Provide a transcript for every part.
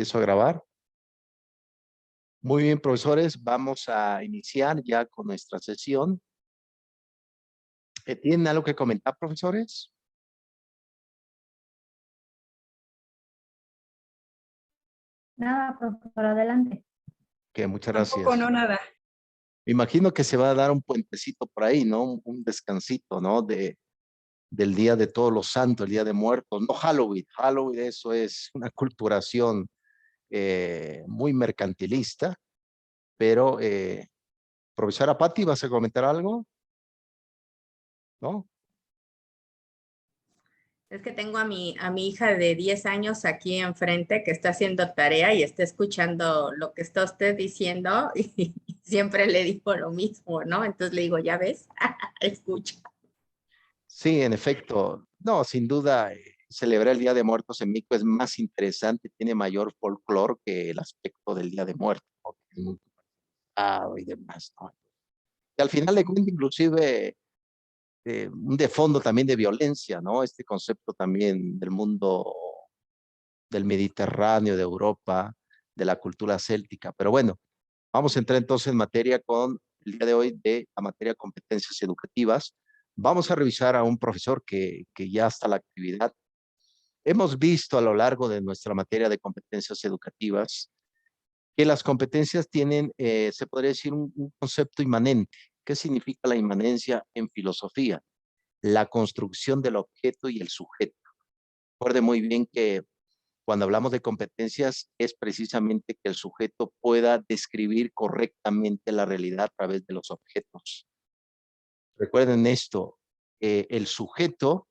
Empiezo a grabar. Muy bien, profesores, vamos a iniciar ya con nuestra sesión. ¿Tienen algo que comentar, profesores? Nada, profesor, adelante. Que muchas Tampoco, gracias. no, nada. Me imagino que se va a dar un puentecito por ahí, ¿no? Un descansito, ¿no? Del Día de Todos los Santos, el Día de Muertos, no Halloween. Halloween, eso es una culturación muy mercantilista, pero, profesora Patti, ¿vas a comentar algo? ¿No? Es que tengo a mi hija de 10 años aquí enfrente que está haciendo tarea y está escuchando lo que está usted diciendo y siempre le digo lo mismo, ¿no? Entonces le digo, ya ves, escucha. Sí, en efecto. No, sin duda, celebrar el Día de Muertos en México es más interesante, tiene mayor folclore que el aspecto del Día de Muertos, ¿no? Que es muy pesado y demás, ¿no? Y al final de cuentas, inclusive, un de fondo también de violencia, ¿no? Este concepto también del mundo del Mediterráneo, de Europa, de la cultura céltica. Pero bueno, vamos a entrar entonces en materia con el día de hoy de la materia competencias educativas. Vamos a revisar a un profesor que ya está en la actividad. Hemos visto a lo largo de nuestra materia de competencias educativas que las competencias tienen, se podría decir, un concepto inmanente. ¿Qué significa la inmanencia en filosofía? La construcción del objeto y el sujeto. Recuerde muy bien que cuando hablamos de competencias es precisamente que el sujeto pueda describir correctamente la realidad a través de los objetos. Recuerden esto, el sujeto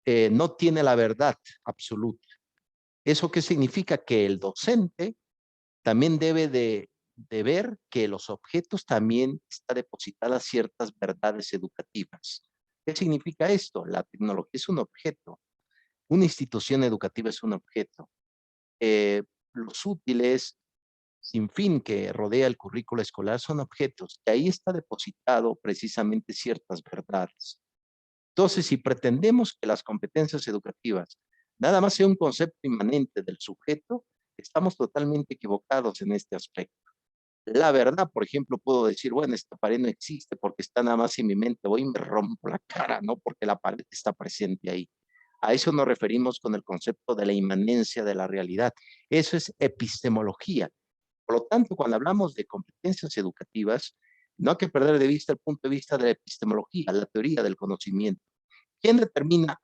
no tiene la verdad absoluta. ¿Eso qué significa? Que el docente también debe de ver que los objetos también está depositadas ciertas verdades educativas. ¿Qué significa esto? La tecnología es un objeto, una institución educativa es un objeto. Los útiles sin fin que rodea el currículo escolar son objetos, y ahí está depositado precisamente ciertas verdades. Entonces, si pretendemos que las competencias educativas nada más sea un concepto inmanente del sujeto, estamos totalmente equivocados en este aspecto. La verdad, por ejemplo, puedo decir, bueno, esta pared no existe porque está nada más en mi mente, voy y me rompo la cara, ¿no? Porque la pared está presente ahí. A eso nos referimos con el concepto de la inmanencia de la realidad. Eso es epistemología. Por lo tanto, cuando hablamos de competencias educativas, no hay que perder de vista el punto de vista de la epistemología, la teoría del conocimiento. ¿Quién determina?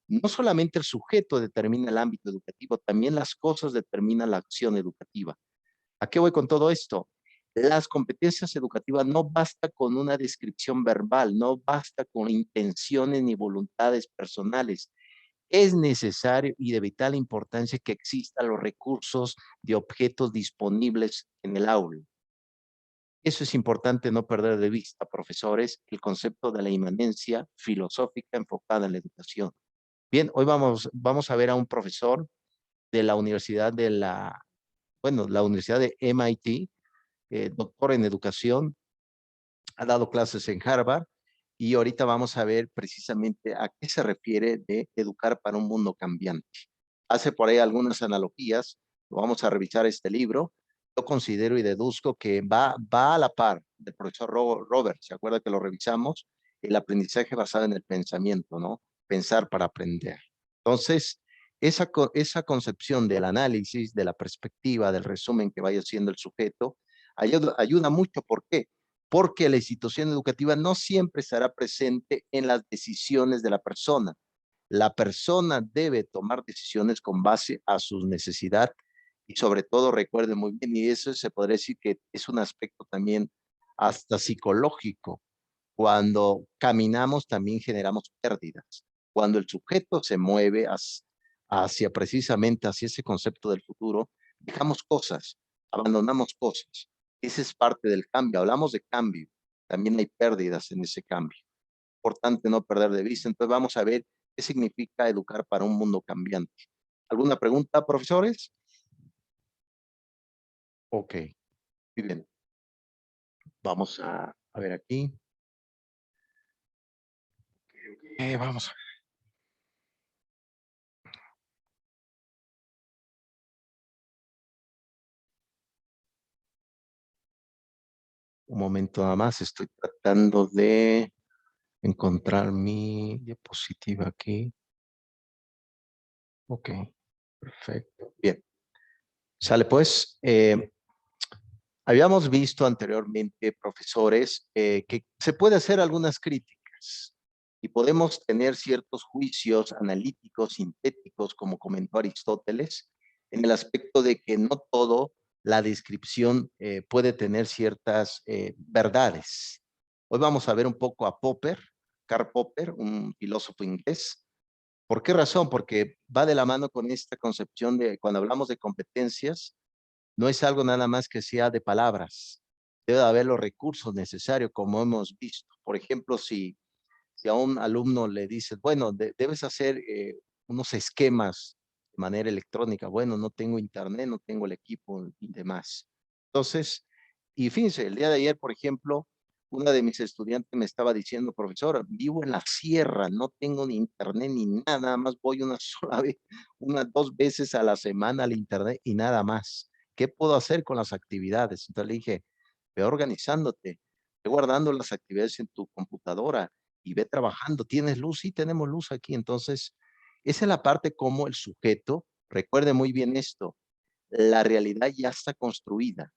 No solamente el sujeto determina el ámbito educativo, también las cosas determinan la acción educativa. ¿A qué voy con todo esto? Las competencias educativas no basta con una descripción verbal, no basta con intenciones ni voluntades personales. Es necesario y de vital importancia que existan los recursos de objetos disponibles en el aula. Eso es importante no perder de vista, profesores, el concepto de la inmanencia filosófica enfocada en la educación. Bien, hoy vamos a ver a un profesor de la Universidad de la Universidad de MIT, doctor en educación, ha dado clases en Harvard y ahorita vamos a ver precisamente a qué se refiere de educar para un mundo cambiante. Hace por ahí algunas analogías, vamos a revisar este libro. Yo considero y deduzco que va a la par del profesor Robert, ¿se acuerda que lo revisamos? El aprendizaje basado en el pensamiento, ¿no? Pensar para aprender. Entonces, esa concepción del análisis, de la perspectiva, del resumen que vaya haciendo el sujeto, ayuda mucho. ¿Por qué? Porque la institución educativa no siempre estará presente en las decisiones de la persona. La persona debe tomar decisiones con base a sus necesidades y sobre todo recuerde muy bien, y eso se podría decir que es un aspecto también hasta psicológico. Cuando caminamos también generamos pérdidas. Cuando el sujeto se mueve hacia precisamente hacia ese concepto del futuro, dejamos cosas, abandonamos cosas. Ese es parte del cambio. Hablamos de cambio. También hay pérdidas en ese cambio. Importante no perder de vista. Entonces vamos a ver qué significa educar para un mundo cambiante. ¿Alguna pregunta, profesores? Ok, muy bien. Vamos a ver aquí. Vamos a Un momento nada más, estoy tratando de encontrar mi diapositiva aquí. Ok, perfecto. Bien, sale pues. Habíamos visto anteriormente, profesores, que se puede hacer algunas críticas y podemos tener ciertos juicios analíticos, sintéticos, como comentó Aristóteles, en el aspecto de que no todo la descripción puede tener ciertas verdades. Hoy vamos a ver un poco a Popper, Karl Popper, un filósofo inglés. ¿Por qué razón? Porque va de la mano con esta concepción de cuando hablamos de competencias, no es algo nada más que sea de palabras. Debe haber los recursos necesarios, como hemos visto. Por ejemplo, si a un alumno le dices, bueno, debes hacer unos esquemas de manera electrónica. Bueno, no tengo internet, no tengo el equipo y demás. Entonces, y fíjense, el día de ayer, por ejemplo, una de mis estudiantes me estaba diciendo, profesor, vivo en la sierra, no tengo ni internet ni nada, nada más voy una sola vez, unas 2 veces a la semana al internet y nada más. ¿Qué puedo hacer con las actividades? Entonces le dije, ve organizándote, ve guardando las actividades en tu computadora y ve trabajando. ¿Tienes luz? Sí, tenemos luz aquí. Entonces, esa es la parte como el sujeto, recuerde muy bien esto, la realidad ya está construida,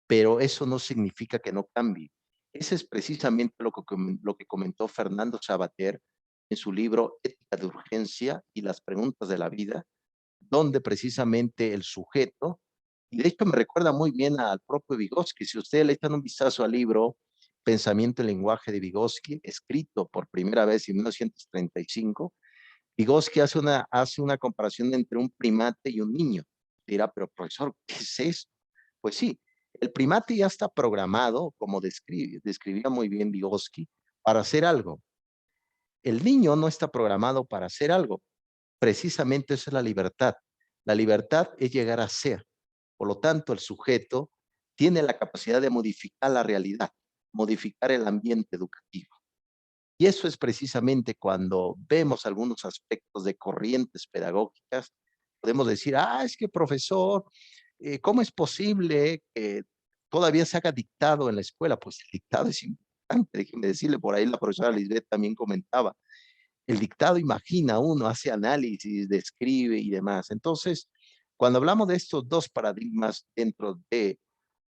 pero eso no significa que no cambie. Ese es precisamente lo que comentó Fernando Sabater en su libro Ética de Urgencia y las preguntas de la vida, donde precisamente el sujeto, y de hecho me recuerda muy bien al propio Vygotsky, si ustedes le echan un vistazo al libro Pensamiento y lenguaje de Vygotsky, escrito por primera vez en 1935, Vygotsky hace una comparación entre un primate y un niño. Dirá, pero profesor, ¿qué es eso? Pues sí, el primate ya está programado, como describía muy bien Vygotsky, para hacer algo. El niño no está programado para hacer algo. Precisamente eso es la libertad. La libertad es llegar a ser. Por lo tanto, el sujeto tiene la capacidad de modificar la realidad, modificar el ambiente educativo. Y eso es precisamente cuando vemos algunos aspectos de corrientes pedagógicas, podemos decir, es que profesor, ¿cómo es posible que todavía se haga dictado en la escuela? Pues el dictado es importante, déjenme decirle, por ahí la profesora Lisbeth también comentaba, el dictado imagina uno, hace análisis, describe y demás. Entonces, cuando hablamos de estos dos paradigmas dentro de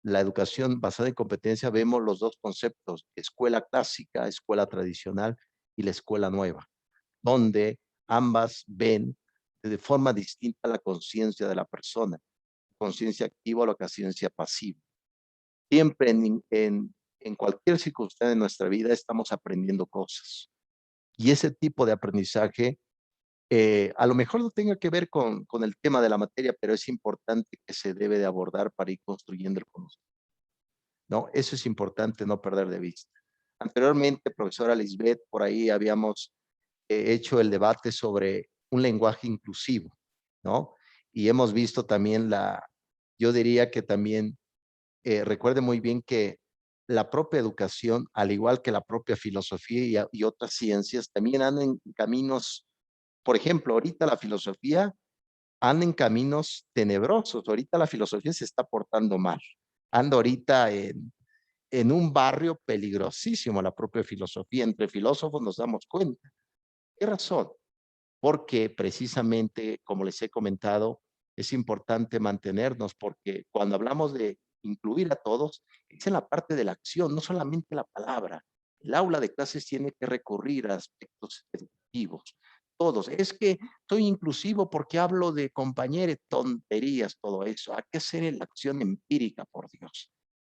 la educación basada en competencia, vemos los dos conceptos, escuela clásica, escuela tradicional y la escuela nueva, donde ambas ven de forma distinta la conciencia de la persona, conciencia activa o la conciencia pasiva. Siempre en cualquier circunstancia de nuestra vida estamos aprendiendo cosas. Y ese tipo de aprendizaje a lo mejor no tenga que ver con el tema de la materia, pero es importante que se debe de abordar para ir construyendo el conocimiento. ¿No? Eso es importante no perder de vista. Anteriormente, profesora Lisbeth, por ahí habíamos hecho el debate sobre un lenguaje inclusivo, ¿no? Y hemos visto también yo diría que también, recuerde muy bien que la propia educación, al igual que la propia filosofía y otras ciencias, también andan en caminos, por ejemplo, ahorita la filosofía anda en caminos tenebrosos, ahorita la filosofía se está portando mal, anda ahorita en un barrio peligrosísimo la propia filosofía. Entre filósofos nos damos cuenta. ¿Qué razón? Porque precisamente, como les he comentado, es importante mantenernos porque cuando hablamos de incluir a todos, es en la parte de la acción, no solamente la palabra. El aula de clases tiene que recurrir a aspectos educativos. Todos. Es que soy inclusivo porque hablo de compañeros, tonterías, todo eso. Hay que hacer la acción empírica, por Dios.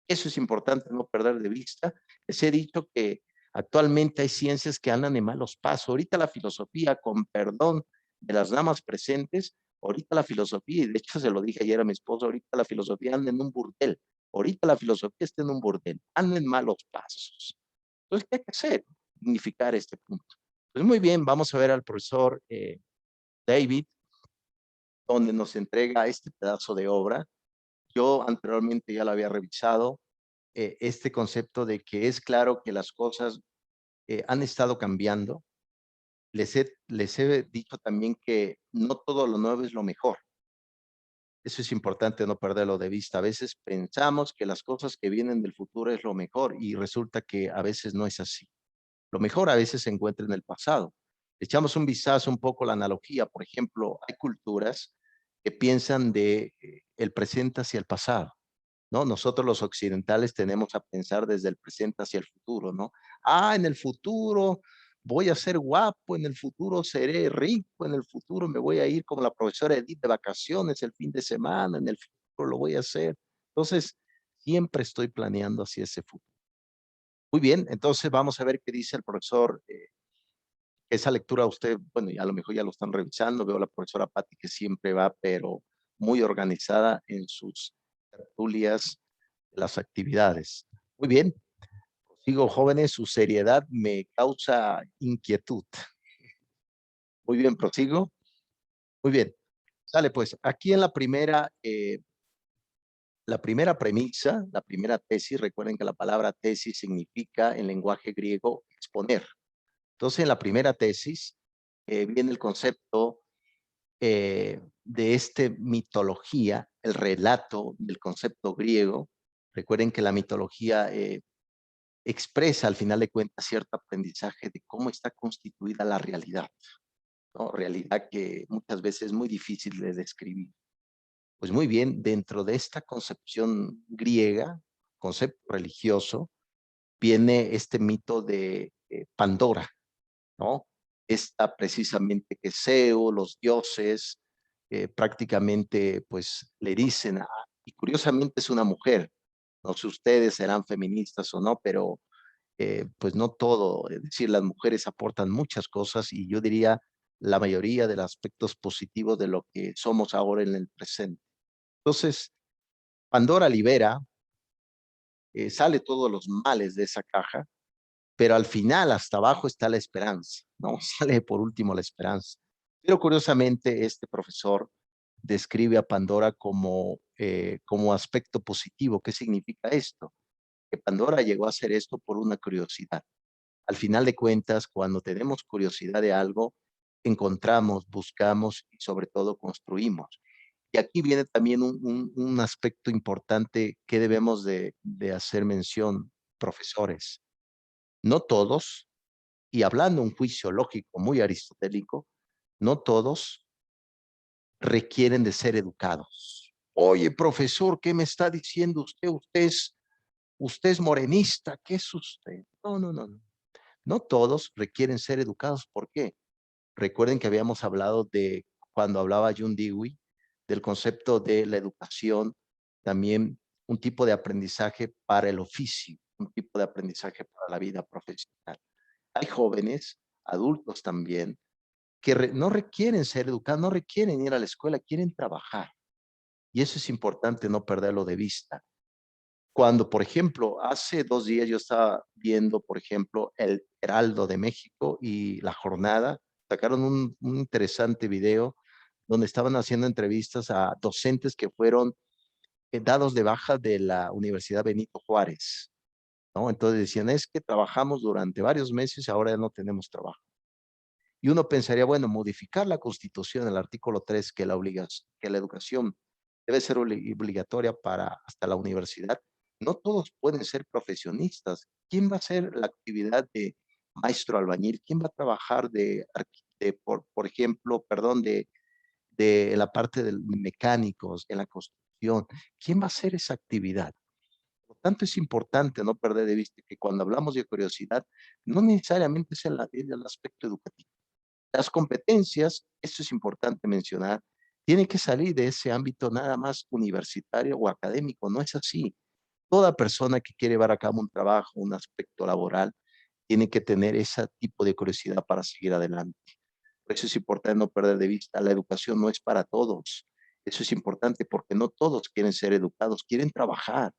Eso es importante no perder de vista. Les he dicho que actualmente hay ciencias que andan en malos pasos. Ahorita la filosofía, con perdón de las damas presentes, ahorita la filosofía, y de hecho se lo dije ayer a mi esposo, ahorita la filosofía anda en un burdel. Ahorita la filosofía está en un burdel, anda en malos pasos. Entonces, ¿qué hay que hacer? Dignificar este punto. Pues muy bien, vamos a ver al profesor David, donde nos entrega este pedazo de obra. Yo anteriormente ya lo había revisado, este concepto de que es claro que las cosas han estado cambiando. Les he dicho también que no todo lo nuevo es lo mejor. Eso es importante no perderlo de vista. A veces pensamos que las cosas que vienen del futuro es lo mejor y resulta que a veces no es así. Lo mejor a veces se encuentra en el pasado. Echamos un vistazo un poco a la analogía. Por ejemplo, hay culturas que piensan de el presente hacia el pasado, ¿no? Nosotros los occidentales tenemos a pensar desde el presente hacia el futuro, ¿no? Ah, en el futuro voy a ser guapo, en el futuro seré rico, en el futuro me voy a ir como la profesora Edith de vacaciones el fin de semana, en el futuro lo voy a hacer. Entonces, siempre estoy planeando hacia ese futuro. Muy bien, entonces vamos a ver qué dice el profesor. Esa lectura usted, bueno, a lo mejor ya lo están revisando. Veo a la profesora Patti que siempre va, pero muy organizada en sus tertulias, las actividades. Muy bien, sigo jóvenes, su seriedad me causa inquietud. Muy bien, prosigo. Muy bien, sale pues, aquí en la primera premisa, la primera tesis, recuerden que la palabra tesis significa en lenguaje griego exponer. Entonces, en la primera tesis viene el concepto de esta mitología, el relato del concepto griego. Recuerden que la mitología expresa al final de cuentas cierto aprendizaje de cómo está constituida la realidad, ¿no? Realidad que muchas veces es muy difícil de describir. Pues muy bien, dentro de esta concepción griega, concepto religioso, viene este mito de Pandora, ¿no? Esta precisamente que Zeus, los dioses, prácticamente pues le dicen, y curiosamente es una mujer, no sé ustedes serán feministas o no, pero pues no todo, es decir, las mujeres aportan muchas cosas y yo diría la mayoría de los aspectos positivos de lo que somos ahora en el presente. Entonces, Pandora libera, sale todos los males de esa caja, pero al final hasta abajo está la esperanza, ¿no? Sale por último la esperanza. Pero curiosamente este profesor describe a Pandora como aspecto positivo. ¿Qué significa esto? Que Pandora llegó a hacer esto por una curiosidad. Al final de cuentas, cuando tenemos curiosidad de algo, encontramos, buscamos y sobre todo construimos. Y aquí viene también un aspecto importante que debemos de hacer mención, profesores. No todos, y hablando un juicio lógico muy aristotélico, no todos requieren de ser educados. Oye, profesor, ¿qué me está diciendo usted? Usted es morenista, ¿qué es usted? No, no, no, no. No todos requieren ser educados. ¿Por qué? Recuerden que habíamos hablado de, cuando hablaba John Dewey, del concepto de la educación, también un tipo de aprendizaje para el oficio, un tipo de aprendizaje para la vida profesional. Hay jóvenes, adultos también, que no requieren ser educados, no requieren ir a la escuela, quieren trabajar. Y eso es importante no perderlo de vista. Cuando, por ejemplo, hace 2 días yo estaba viendo, por ejemplo, el Heraldo de México y La Jornada, sacaron un interesante video donde estaban haciendo entrevistas a docentes que fueron dados de baja de la Universidad Benito Juárez, ¿no? Entonces decían, es que trabajamos durante varios meses y ahora ya no tenemos trabajo. Y uno pensaría, bueno, modificar la Constitución, el artículo 3, que que la educación debe ser obligatoria para hasta la universidad. No todos pueden ser profesionistas. ¿Quién va a hacer la actividad de maestro albañil? ¿Quién va a trabajar por ejemplo, perdón, de la parte de mecánicos, en la construcción? ¿Quién va a hacer esa actividad? Por lo tanto, es importante no perder de vista que cuando hablamos de curiosidad, no necesariamente es el aspecto educativo. Las competencias, esto es importante mencionar, tienen que salir de ese ámbito nada más universitario o académico, no es así. Toda persona que quiere llevar a cabo un trabajo, un aspecto laboral, tiene que tener ese tipo de curiosidad para seguir adelante. Por eso es importante no perder de vista, la educación no es para todos. Eso es importante porque no todos quieren ser educados, quieren trabajar.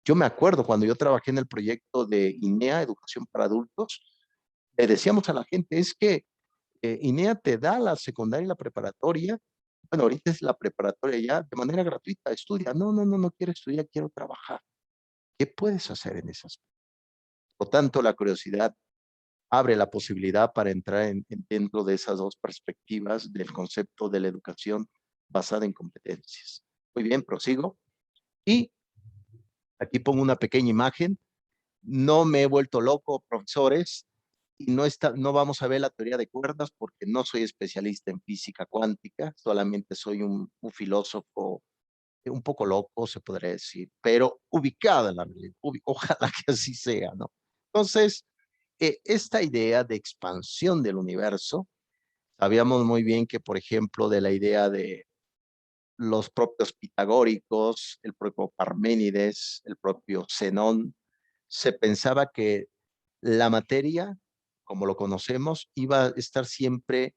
Yo me acuerdo cuando yo trabajé en el proyecto de INEA, Educación para Adultos, le decíamos a la gente, es que INEA te da la secundaria y la preparatoria. Bueno, ahorita es la preparatoria ya de manera gratuita. Estudia. No, no, no, no quiero estudiar, quiero trabajar. ¿Qué puedes hacer en esas? Por tanto, la curiosidad abre la posibilidad para entrar dentro de esas dos perspectivas del concepto de la educación basada en competencias. Muy bien, prosigo. Y aquí pongo una pequeña imagen. No me he vuelto loco, profesores, y no vamos a ver la teoría de cuerdas porque no soy especialista en física cuántica, solamente soy un filósofo un poco loco, se podría decir, pero ubicado en la realidad. Ojalá que así sea, ¿no? Entonces, esta idea de expansión del universo, sabíamos muy bien que, por ejemplo, de la idea de los propios pitagóricos, el propio Parménides, el propio Zenón, se pensaba que la materia, como lo conocemos, iba a estar siempre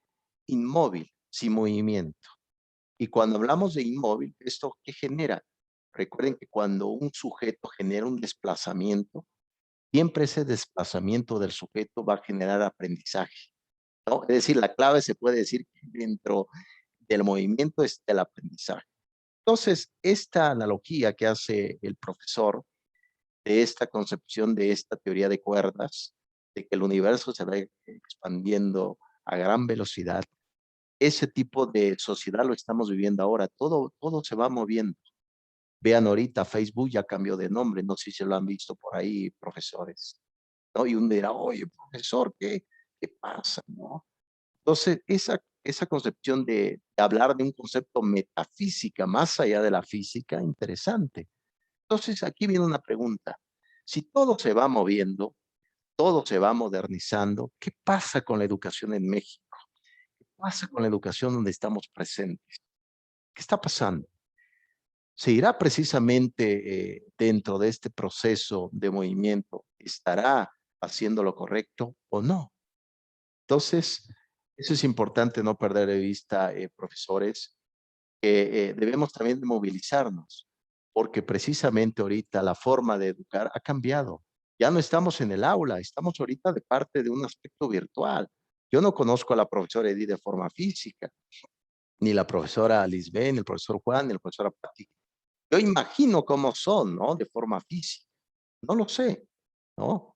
inmóvil, sin movimiento. Y cuando hablamos de inmóvil, ¿esto qué genera? Recuerden que cuando un sujeto genera un desplazamiento, siempre ese desplazamiento del sujeto va a generar aprendizaje, ¿no? Es decir, la clave se puede decir que dentro del movimiento está el aprendizaje. Entonces, esta analogía que hace el profesor de esta concepción de esta teoría de cuerdas, de que el universo se va expandiendo a gran velocidad, ese tipo de sociedad lo estamos viviendo ahora. Todo se va moviendo. Vean ahorita, Facebook ya cambió de nombre. No sé si lo han visto por ahí, profesores, ¿no? Y uno dirá, oye, profesor, ¿qué pasa? ¿No? Entonces, esa concepción de hablar de un concepto metafísica más allá de la física, interesante. Entonces, aquí viene una pregunta. Si todo se va moviendo, todo se va modernizando, ¿qué pasa con la educación en México? ¿Qué pasa con la educación donde estamos presentes? ¿Qué está pasando? ¿Se irá precisamente dentro de este proceso de movimiento? ¿Estará haciendo lo correcto o no? Entonces, eso es importante no perder de vista, profesores, que debemos también de movilizarnos, porque precisamente ahorita la forma de educar ha cambiado. Ya no estamos en el aula, estamos ahorita de parte de un aspecto virtual. Yo no conozco a la profesora Edith de forma física, ni la profesora Lisbeth, ni el profesor Juan, ni la profesora Pati. Yo imagino cómo son, ¿no? De forma física. No lo sé, ¿no?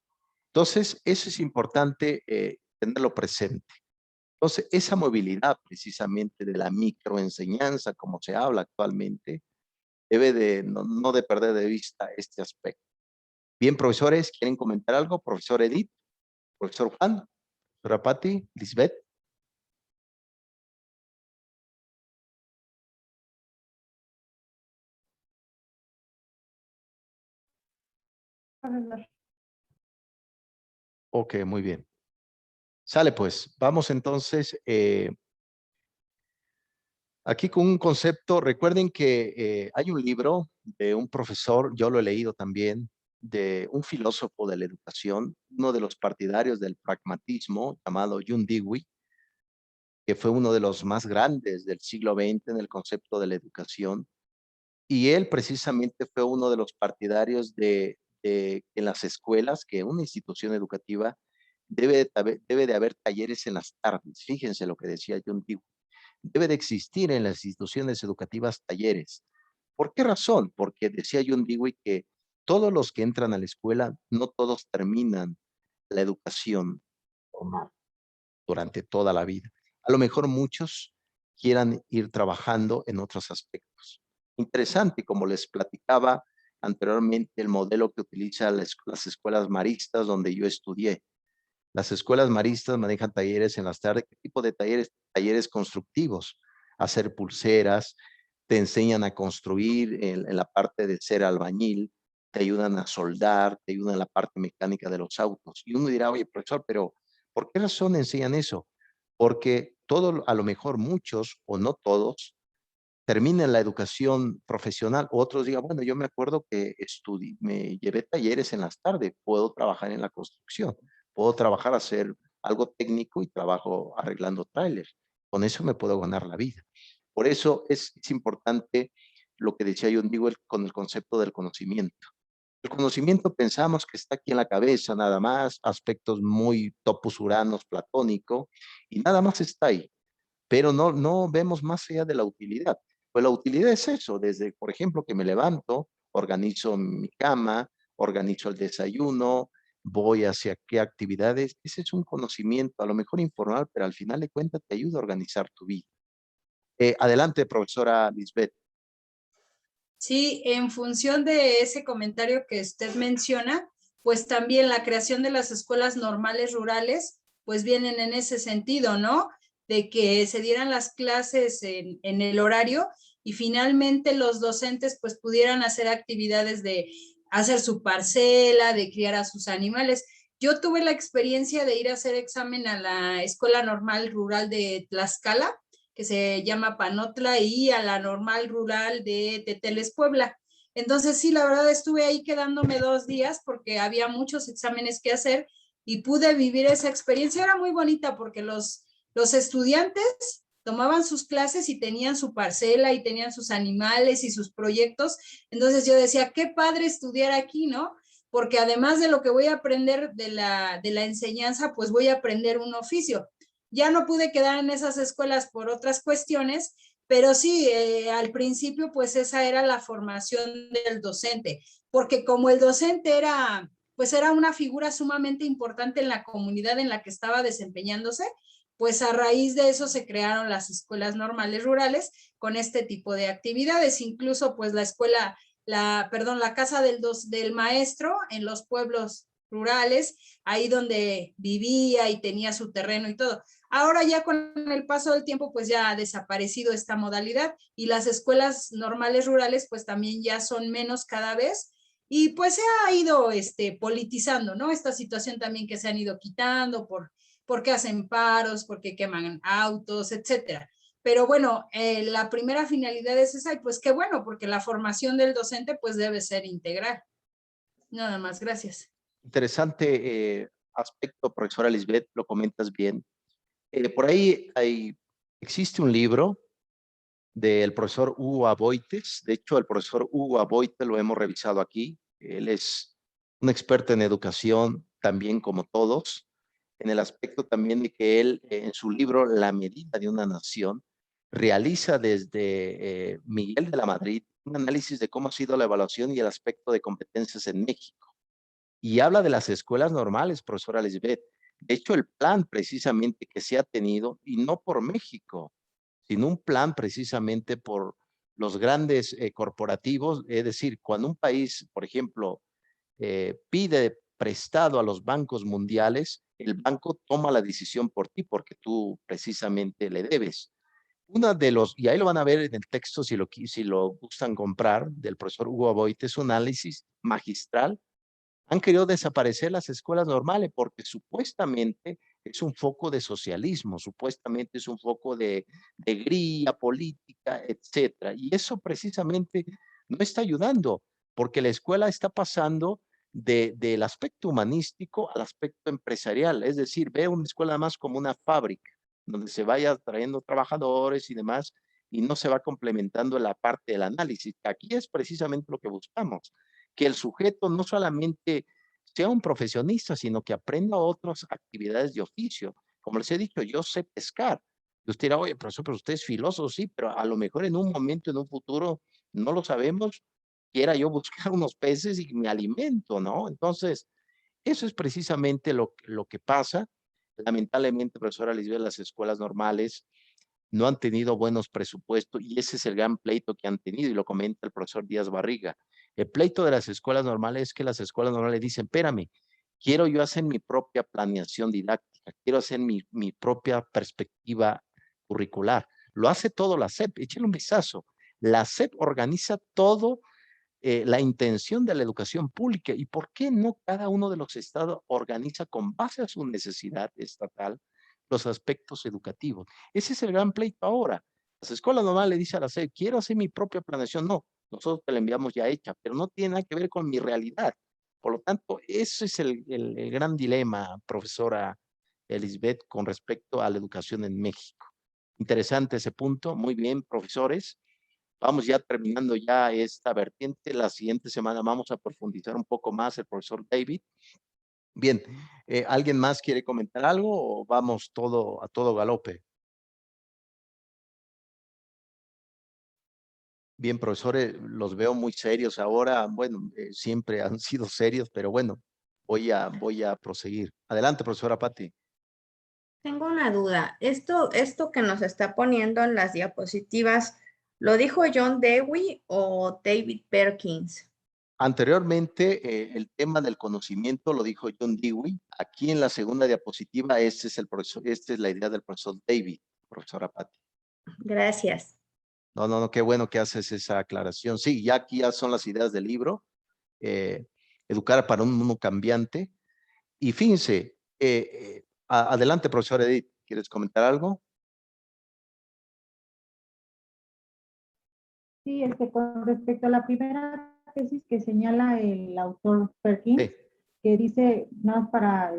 Entonces, eso es importante tenerlo presente. Entonces, esa movilidad precisamente de la microenseñanza, como se habla actualmente, debe de no de perder de vista este aspecto. Bien, profesores, ¿quieren comentar algo? Profesor Edith, profesor Juan, profesora Patti, Lisbeth. Profesor. Ok, muy bien. Sale pues, vamos entonces aquí con un concepto. Recuerden que hay un libro de un profesor, yo lo he leído también, de un filósofo de la educación, uno de los partidarios del pragmatismo, llamado John Dewey, que fue uno de los más grandes del siglo XX en el concepto de la educación. Y él precisamente fue uno de los partidarios de en las escuelas, que una institución educativa debe de haber talleres en las tardes. Fíjense lo que decía John Dewey. Debe de existir en las instituciones educativas talleres. ¿Por qué razón? Porque decía John Dewey que todos los que entran a la escuela, no todos terminan la educación formal durante toda la vida. A lo mejor muchos quieran ir trabajando en otros aspectos. Interesante, como les platicaba anteriormente, el modelo que utiliza las escuelas maristas donde yo estudié. Las escuelas maristas manejan talleres en las tardes. ¿Qué tipo de talleres? Talleres constructivos, hacer pulseras, te enseñan a construir en la parte de ser albañil, te ayudan a soldar, te ayudan en la parte mecánica de los autos. Y uno dirá, oye, profesor, pero ¿por qué razón enseñan eso? Porque a lo mejor muchos o no todos terminan la educación profesional. Otros digan, bueno, yo me acuerdo que me llevé talleres en las tardes, puedo trabajar en la construcción, puedo trabajar, hacer algo técnico y trabajo arreglando trailers. Con eso me puedo ganar la vida. Por eso es importante lo que decía yo, digo, con el concepto del conocimiento. El conocimiento pensamos que está aquí en la cabeza, nada más, aspectos muy topos uranos, platónico, y nada más está ahí, pero no vemos más allá de la utilidad. Pues la utilidad es eso, desde, por ejemplo, que me levanto, organizo mi cama, organizo el desayuno, voy hacia qué actividades. Ese es un conocimiento, a lo mejor informal, pero al final de cuentas te ayuda a organizar tu vida. Adelante, profesora Lisbeth. Sí, en función de ese comentario que usted menciona, pues también la creación de las escuelas normales rurales, pues vienen en ese sentido, ¿no? De que se dieran las clases en el horario y finalmente los docentes pues pudieran hacer actividades de hacer su parcela, de criar a sus animales. Yo tuve la experiencia de ir a hacer examen a la Escuela Normal Rural de Tlaxcala, que se llama Panotla, y a la Normal Rural de Teteles, Puebla. Entonces, sí, la verdad estuve ahí quedándome 2 días porque había muchos exámenes que hacer y pude vivir esa experiencia. Era muy bonita porque los estudiantes tomaban sus clases y tenían su parcela y tenían sus animales y sus proyectos. Entonces yo decía, qué padre estudiar aquí, ¿no? Porque además de lo que voy a aprender de la enseñanza, pues voy a aprender un oficio. Ya no pude quedar en esas escuelas por otras cuestiones, pero sí, al principio pues esa era la formación del docente, porque como el docente era, pues era una figura sumamente importante en la comunidad en la que estaba desempeñándose, pues a raíz de eso se crearon las escuelas normales rurales con este tipo de actividades, incluso pues la escuela, la casa del maestro en los pueblos rurales, ahí donde vivía y tenía su terreno y todo. Ahora ya con el paso del tiempo pues ya ha desaparecido esta modalidad y las escuelas normales rurales pues también ya son menos cada vez y pues se ha ido politizando, ¿no? Esta situación también que se han ido quitando porque hacen paros, porque queman autos, etcétera. Pero bueno, la primera finalidad es esa y pues qué bueno, porque la formación del docente pues debe ser integral. Nada más, gracias. Interesante aspecto, profesora Lisbeth, lo comentas bien. Por ahí existe un libro del profesor Hugo Aboites. De hecho, el profesor Hugo Aboites lo hemos revisado aquí. Él es un experto en educación, también como todos, en el aspecto también de que él, en su libro La medida de una nación, realiza desde Miguel de la Madrid un análisis de cómo ha sido la evaluación y el aspecto de competencias en México. Y habla de las escuelas normales, profesora Lisbeth. De hecho, el plan precisamente que se ha tenido, y no por México, sino un plan precisamente por los grandes corporativos, es decir, cuando un país, por ejemplo, pide prestado a los bancos mundiales, el banco toma la decisión por ti porque tú precisamente le debes. Una de los, y ahí lo van a ver en el texto si lo gustan comprar, del profesor Hugo Aboite, es un análisis magistral. Han querido desaparecer las escuelas normales porque supuestamente es un foco de socialismo, supuestamente es un foco de grilla política, etcétera. Y eso precisamente no está ayudando porque la escuela está pasando del aspecto humanístico al aspecto empresarial. Es decir, ve una escuela más como una fábrica donde se vaya trayendo trabajadores y demás y no se va complementando la parte del análisis. Aquí es precisamente lo que buscamos, que el sujeto no solamente sea un profesionista, sino que aprenda otras actividades de oficio. Como les he dicho, yo sé pescar. Y usted dirá, oye, profesor, pero usted es filósofo, sí, pero a lo mejor en un momento, en un futuro, no lo sabemos, quiera yo buscar unos peces y me alimento, ¿no? Entonces, eso es precisamente lo que pasa. Lamentablemente, profesora Lisbeth, las escuelas normales no han tenido buenos presupuestos y ese es el gran pleito que han tenido y lo comenta el profesor Díaz Barriga. El pleito de las escuelas normales es que las escuelas normales dicen, espérame, quiero yo hacer mi propia planeación didáctica, quiero hacer mi propia perspectiva curricular. Lo hace todo la SEP, échenle un vistazo. La SEP organiza todo la intención de la educación pública y por qué no cada uno de los estados organiza con base a su necesidad estatal los aspectos educativos. Ese es el gran pleito ahora. Las escuelas normales le dicen a la SEP, quiero hacer mi propia planeación. No, nosotros te la enviamos ya hecha, pero no tiene nada que ver con mi realidad. Por lo tanto, ese es el gran dilema, profesora Elizabeth, con respecto a la educación en México. Interesante ese punto. Muy bien, profesores. Vamos ya terminando ya esta vertiente. La siguiente semana vamos a profundizar un poco más el profesor David. Bien, ¿alguien más quiere comentar algo o vamos a todo galope? Bien, profesores, los veo muy serios ahora. Bueno, siempre han sido serios, pero bueno, voy a proseguir. Adelante, profesora Patti. Tengo una duda. Esto que nos está poniendo en las diapositivas, ¿lo dijo John Dewey o David Perkins? Anteriormente, el tema del conocimiento lo dijo John Dewey. Aquí en la segunda diapositiva, esta es la idea del profesor David, profesora Patti. Gracias. No, qué bueno que haces esa aclaración. Sí, ya aquí ya son las ideas del libro. Educar para un mundo cambiante. Y fíjense, adelante, profesor Edith, ¿quieres comentar algo? Sí, con respecto a la primera tesis que señala el autor Perkins, Sí. que dice, más para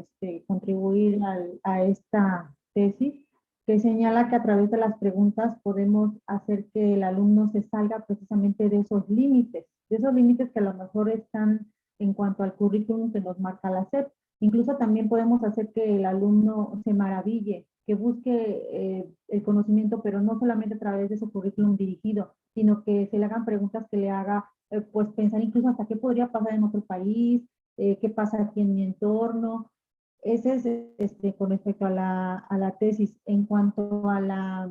contribuir a esta tesis, que señala que a través de las preguntas podemos hacer que el alumno se salga precisamente de esos límites que a lo mejor están en cuanto al currículum que nos marca la SEP. Incluso también podemos hacer que el alumno se maraville, que busque el conocimiento, pero no solamente a través de ese currículum dirigido, sino que se le hagan preguntas que le haga pues pensar incluso hasta qué podría pasar en otro país, qué pasa aquí en mi entorno. Ese es con respecto a la tesis. En cuanto a la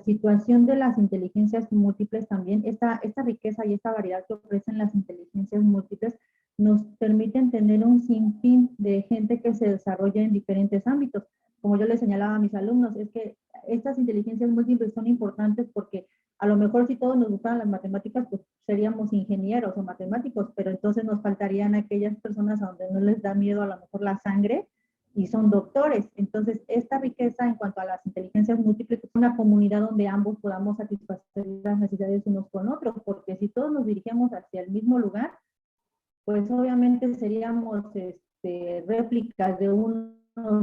situación de las inteligencias múltiples también, esta riqueza y esta variedad que ofrecen las inteligencias múltiples nos permiten tener un sinfín de gente que se desarrolla en diferentes ámbitos. Como yo les señalaba a mis alumnos, es que estas inteligencias múltiples son importantes porque a lo mejor si todos nos gustaran las matemáticas, pues seríamos ingenieros o matemáticos, pero entonces nos faltarían aquellas personas a donde no les da miedo a lo mejor la sangre y son doctores. Entonces, esta riqueza en cuanto a las inteligencias múltiples es una comunidad donde ambos podamos satisfacer las necesidades unos con otros, porque si todos nos dirigíamos hacia el mismo lugar, pues obviamente seríamos réplicas de unos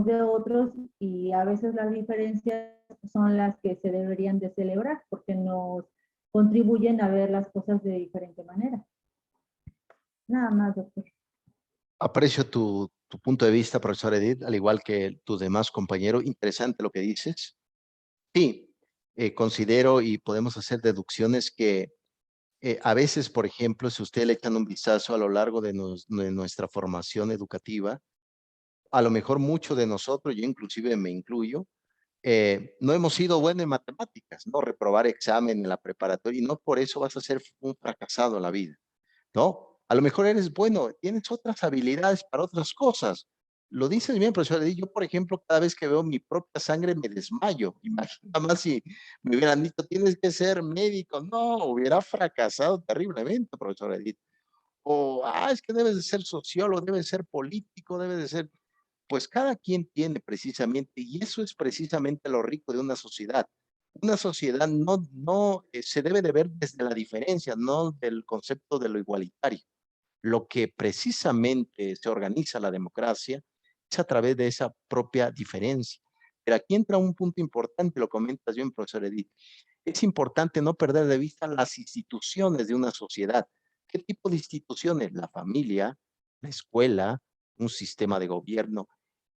de otros y a veces las diferencias son las que se deberían de celebrar porque nos contribuyen a ver las cosas de diferente manera. Nada más, doctor. Aprecio tu punto de vista, profesor Edith, al igual que tus demás compañeros. Interesante lo que dices. Sí, considero y podemos hacer deducciones que a veces, por ejemplo, si ustedes le echan un vistazo a lo largo de nuestra formación educativa, a lo mejor muchos de nosotros, yo inclusive me incluyo, no hemos sido buenos en matemáticas, no reprobar examen en la preparatoria y no por eso vas a ser un fracasado en la vida, ¿no? A lo mejor eres bueno, tienes otras habilidades para otras cosas. Lo dices bien, profesor. Yo, por ejemplo, cada vez que veo mi propia sangre me desmayo. Imagina más si me hubieran dicho, tienes que ser médico. No, hubiera fracasado terriblemente, profesor Edith. O, es que debes de ser sociólogo, debes de ser político, debes de ser... Pues cada quien tiene precisamente, y eso es precisamente lo rico de una sociedad. Una sociedad no se debe de ver desde la diferencia, no del concepto de lo igualitario. Lo que precisamente se organiza la democracia es a través de esa propia diferencia. Pero aquí entra un punto importante, lo comentas bien, profesor Edith. Es importante no perder de vista las instituciones de una sociedad. ¿Qué tipo de instituciones? La familia, la escuela, un sistema de gobierno.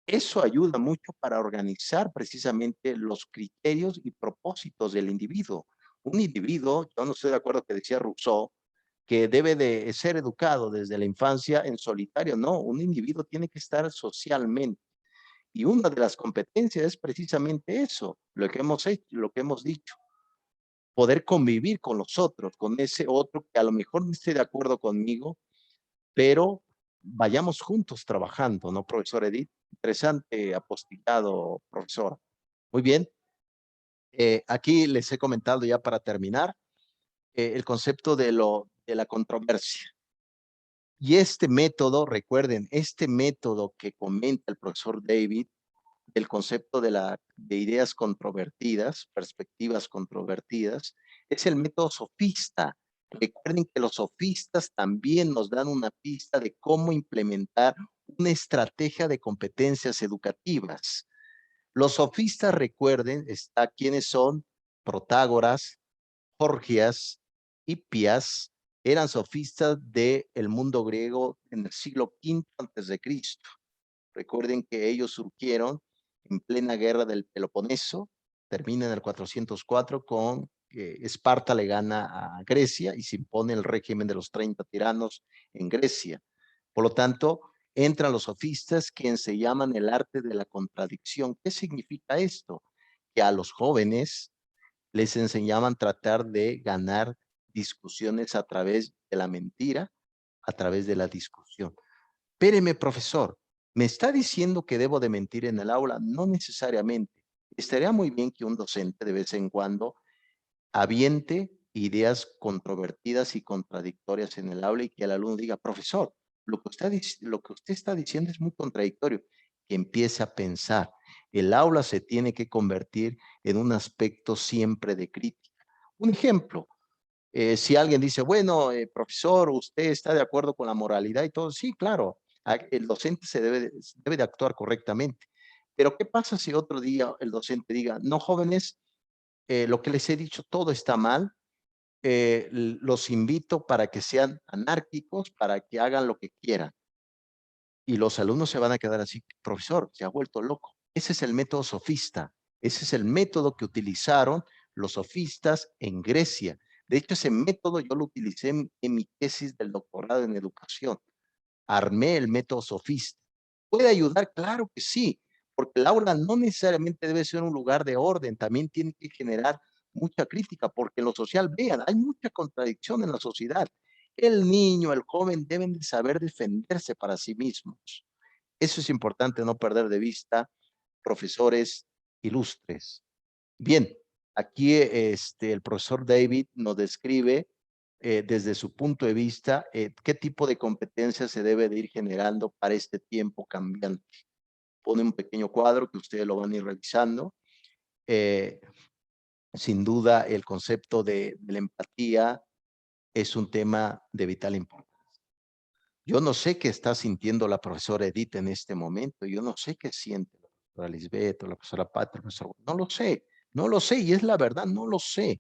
Eso ayuda mucho para organizar precisamente los criterios y propósitos del individuo. Un individuo, yo no estoy de acuerdo que decía Rousseau, que debe de ser educado desde la infancia en solitario. No, un individuo tiene que estar socialmente. Y una de las competencias es precisamente eso, lo que hemos hecho, lo que hemos dicho. Poder convivir con los otros, con ese otro que a lo mejor no esté de acuerdo conmigo, pero vayamos juntos trabajando, ¿no, profesor Edith? Interesante apostillado, profesor. Muy bien. Aquí les he comentado ya para terminar el concepto de la controversia. Y este método, recuerden, este método que comenta el profesor David, el concepto de ideas controvertidas, perspectivas controvertidas, es el método sofista. Recuerden que los sofistas también nos dan una pista de cómo implementar una estrategia de competencias educativas. Los sofistas, recuerden, quiénes son: Protágoras, Gorgias, Hipias, eran sofistas del mundo griego en el siglo V antes de Cristo. Recuerden que ellos surgieron en plena guerra del Peloponeso, termina en el 404 con Esparta le gana a Grecia y se impone el régimen de los 30 tiranos en Grecia. Por lo tanto, Entran los sofistas, quien se llaman el arte de la contradicción. ¿Qué significa esto? Que a los jóvenes les enseñaban tratar de ganar discusiones a través de la mentira, a través de la discusión. Espéreme, profesor, ¿me está diciendo que debo de mentir en el aula? No necesariamente. Estaría muy bien que un docente de vez en cuando aviente ideas controvertidas y contradictorias en el aula y que el alumno diga, profesor, lo que usted está diciendo es muy contradictorio, que empiece a pensar. El aula se tiene que convertir en un aspecto siempre de crítica. Un ejemplo, si alguien dice, bueno, profesor, ¿usted está de acuerdo con la moralidad y todo? Sí, claro, el docente debe de actuar correctamente. Pero ¿qué pasa si otro día el docente diga, no, jóvenes, lo que les he dicho, todo está mal, los invito para que sean anárquicos, para que hagan lo que quieran? Y los alumnos se van a quedar así, profesor, se ha vuelto loco. Ese es el método sofista, ese es el método que utilizaron los sofistas en Grecia. De hecho, ese método yo lo utilicé en mi tesis del doctorado en educación. Armé el método sofista. ¿Puede ayudar? Claro que sí, porque el aula no necesariamente debe ser un lugar de orden, también tiene que generar mucha crítica, porque en lo social, vean, hay mucha contradicción en la sociedad. El niño, el joven deben de saber defenderse para sí mismos. Eso es importante no perder de vista, profesores ilustres. Bien, aquí el profesor David nos describe desde su punto de vista qué tipo de competencias se debe de ir generando para este tiempo cambiante. Pone un pequeño cuadro que ustedes lo van a ir revisando. Sin duda, el concepto de la empatía es un tema de vital importancia. Yo no sé qué está sintiendo la profesora Edith en este momento. Yo no sé qué siente la profesora Lisbeth o la profesora Patra, no lo sé. No lo sé y es la verdad, no lo sé.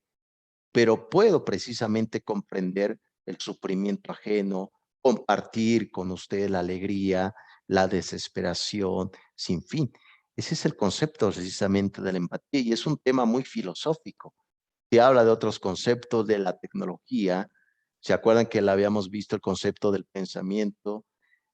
Pero puedo precisamente comprender el sufrimiento ajeno, compartir con usted la alegría, la desesperación, sin fin. Ese es el concepto precisamente de la empatía y es un tema muy filosófico. Se habla de otros conceptos de la tecnología. ¿Se acuerdan que la habíamos visto el concepto del pensamiento,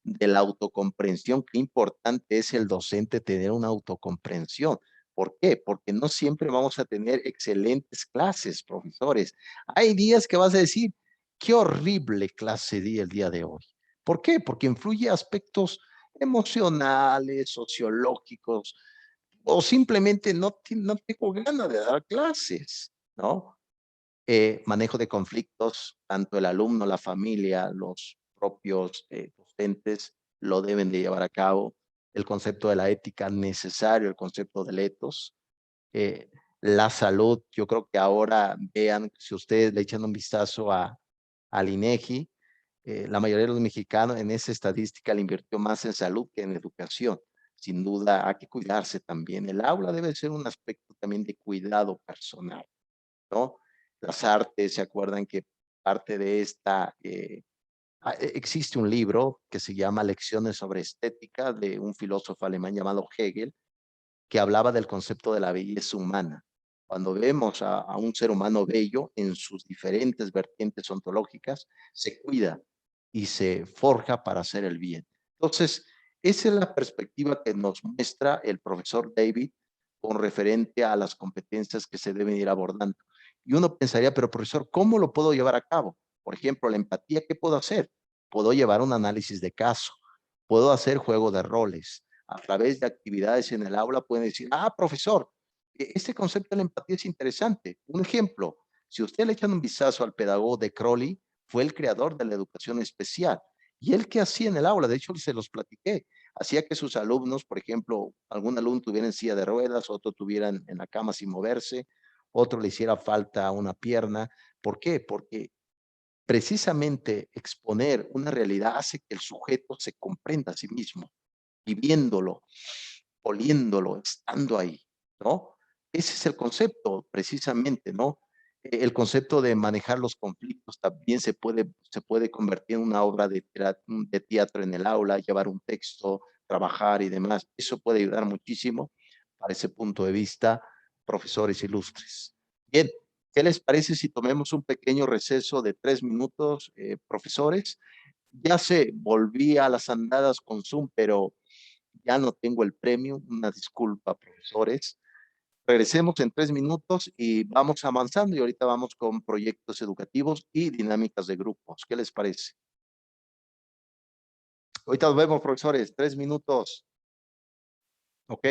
de la autocomprensión? Qué importante es el docente tener una autocomprensión. ¿Por qué? Porque no siempre vamos a tener excelentes clases, profesores. Hay días que vas a decir, qué horrible clase di el día de hoy. ¿Por qué? Porque influye aspectos emocionales, sociológicos, o simplemente no tengo ganas de dar clases, ¿no? Manejo de conflictos, tanto el alumno, la familia, los propios docentes lo deben de llevar a cabo. El concepto de la ética necesario, el concepto del etos. Eh, la salud, yo creo que ahora vean, si ustedes le echan un vistazo al INEGI, la mayoría de los mexicanos en esa estadística le invirtió más en salud que en educación. Sin duda, hay que cuidarse también. El aula debe ser un aspecto también de cuidado personal, ¿no? Las artes, ¿se acuerdan que parte de esta, existe un libro que se llama Lecciones sobre Estética de un filósofo alemán llamado Hegel, que hablaba del concepto de la belleza humana. Cuando vemos a un ser humano bello en sus diferentes vertientes ontológicas, se cuida y se forja para hacer el bien. Entonces, esa es la perspectiva que nos muestra el profesor David con referente a las competencias que se deben ir abordando. Y uno pensaría, pero profesor, ¿cómo lo puedo llevar a cabo? Por ejemplo, la empatía, ¿qué puedo hacer? Puedo llevar un análisis de caso, puedo hacer juego de roles, a través de actividades en el aula pueden decir, ah, profesor, este concepto de la empatía es interesante. Un ejemplo, si usted le echan un vistazo al pedagogo de Crowley, fue el creador de la educación especial. ¿Y él qué hacía en el aula? De hecho, se los platiqué. Hacía que sus alumnos, por ejemplo, algún alumno tuviera en silla de ruedas, otro tuvieran en la cama sin moverse, otro le hiciera falta una pierna. ¿Por qué? Porque precisamente exponer una realidad hace que el sujeto se comprenda a sí mismo, viviéndolo, oliéndolo, estando ahí, ¿no? Ese es el concepto, precisamente, ¿no? El concepto de manejar los conflictos también se puede convertir en una obra de teatro en el aula, llevar un texto, trabajar y demás. Eso puede ayudar muchísimo para ese punto de vista, profesores ilustres. Bien, ¿qué les parece si tomemos un pequeño receso de 3 minutos, profesores? Ya sé, volví a las andadas con Zoom, pero ya no tengo el premio. Una disculpa, profesores. Regresemos en 3 minutos y vamos avanzando y ahorita vamos con proyectos educativos y dinámicas de grupos. ¿Qué les parece? Ahorita nos vemos, profesores. 3 minutos. Ok.